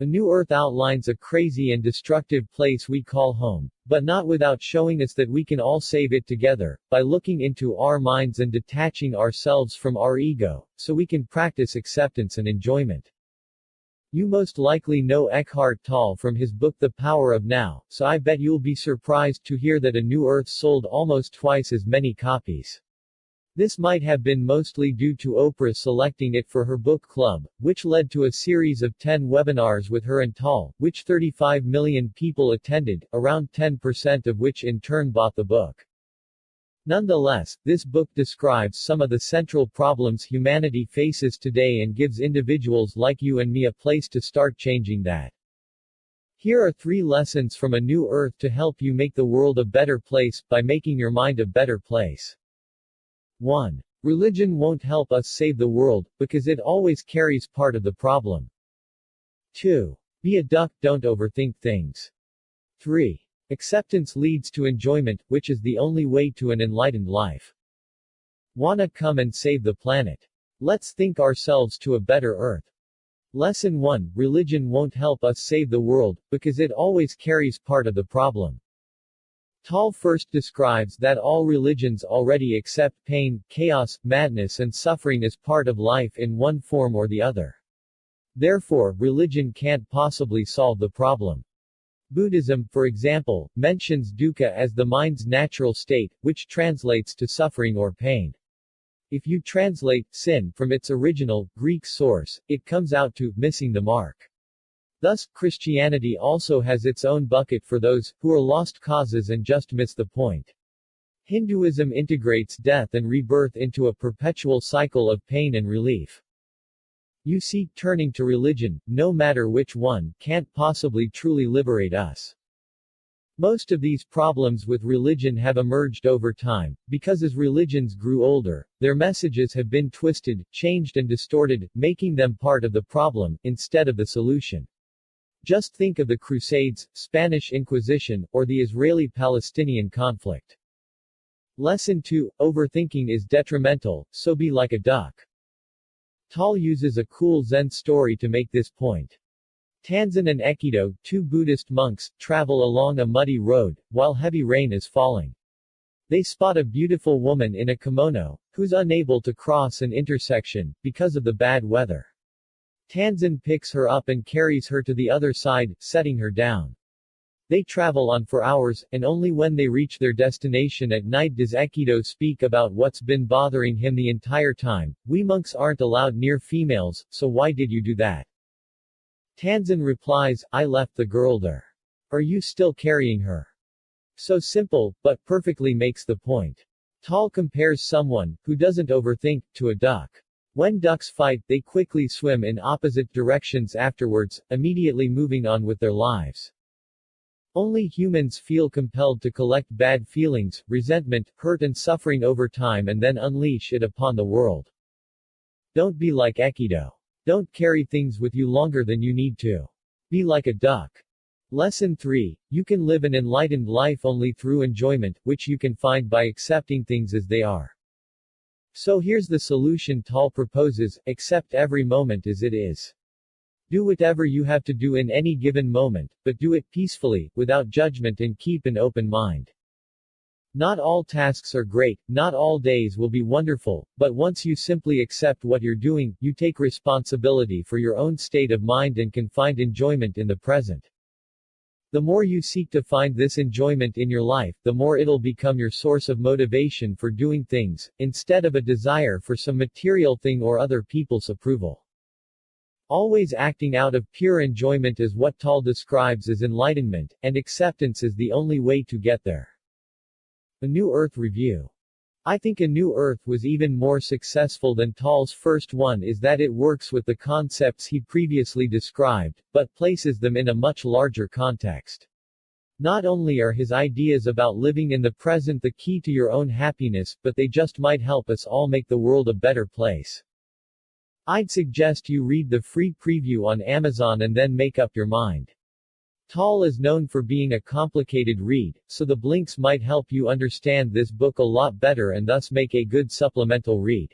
A new Earth outlines a crazy and destructive place we call home, but not without showing us that we can all save it together, by looking into our minds and detaching ourselves from our ego, so we can practice acceptance and enjoyment. You most likely know Eckhart Tolle from his book The Power of Now, so I bet you'll be surprised to hear that A New Earth sold almost twice as many copies. This might have been mostly due to Oprah selecting it for her book club, which led to a series of 10 webinars with her and Tolle, which 35 million people attended, around 10% of which in turn bought the book. Nonetheless, this book describes some of the central problems humanity faces today and gives individuals like you and me a place to start changing that. Here are 3 lessons from A New Earth to help you make the world a better place, by making your mind a better place. 1. Religion won't help us save the world, because it always carries part of the problem. 2. Be a duck, don't overthink things. 3. Acceptance leads to enjoyment, which is the only way to an enlightened life. Wanna come and save the planet? Let's think ourselves to a better Earth. Lesson 1. Religion won't help us save the world, because it always carries part of the problem. Tolle first describes that all religions already accept pain, chaos, madness and suffering as part of life in one form or the other. Therefore, religion can't possibly solve the problem. Buddhism, for example, mentions dukkha as the mind's natural state, which translates to suffering or pain. If you translate sin from its original, Greek source, it comes out to missing the mark. Thus, Christianity also has its own bucket for those who are lost causes and just miss the point. Hinduism integrates death and rebirth into a perpetual cycle of pain and relief. You see, turning to religion, no matter which one, can't possibly truly liberate us. Most of these problems with religion have emerged over time, because as religions grew older, their messages have been twisted, changed and distorted, making them part of the problem, instead of the solution. Just think of the Crusades, Spanish Inquisition, or the Israeli-Palestinian conflict. Lesson 2. Overthinking is detrimental, so be like a duck. Tolle uses a cool Zen story to make this point. Tanzan and Ekido, 2 Buddhist monks, travel along a muddy road, while heavy rain is falling. They spot a beautiful woman in a kimono, who's unable to cross an intersection, because of the bad weather. Tanzan picks her up and carries her to the other side, setting her down. They travel on for hours, and only when they reach their destination at night does Ekido speak about what's been bothering him the entire time. We monks aren't allowed near females, so why did you do that? Tanzan replies, I left the girl there. Are you still carrying her? So simple, but perfectly makes the point. Tolle compares someone, who doesn't overthink, to a duck. When ducks fight, they quickly swim in opposite directions afterwards, immediately moving on with their lives. Only humans feel compelled to collect bad feelings, resentment, hurt and suffering over time and then unleash it upon the world. Don't be like Ekido. Don't carry things with you longer than you need to. Be like a duck. Lesson 3. You can live an enlightened life only through enjoyment, which you can find by accepting things as they are. So here's the solution Tolle proposes: accept every moment as it is. Do whatever you have to do in any given moment, but do it peacefully, without judgment and keep an open mind. Not all tasks are great, not all days will be wonderful, but once you simply accept what you're doing, you take responsibility for your own state of mind and can find enjoyment in the present. The more you seek to find this enjoyment in your life, the more it'll become your source of motivation for doing things, instead of a desire for some material thing or other people's approval. Always acting out of pure enjoyment is what Tolle describes as enlightenment, and acceptance is the only way to get there. A New Earth Review. I think A New Earth was even more successful than Tolle's first one is that it works with the concepts he previously described, but places them in a much larger context. Not only are his ideas about living in the present the key to your own happiness, but they just might help us all make the world a better place. I'd suggest you read the free preview on Amazon and then make up your mind. Tolle is known for being a complicated read, so the blinks might help you understand this book a lot better and thus make a good supplemental read.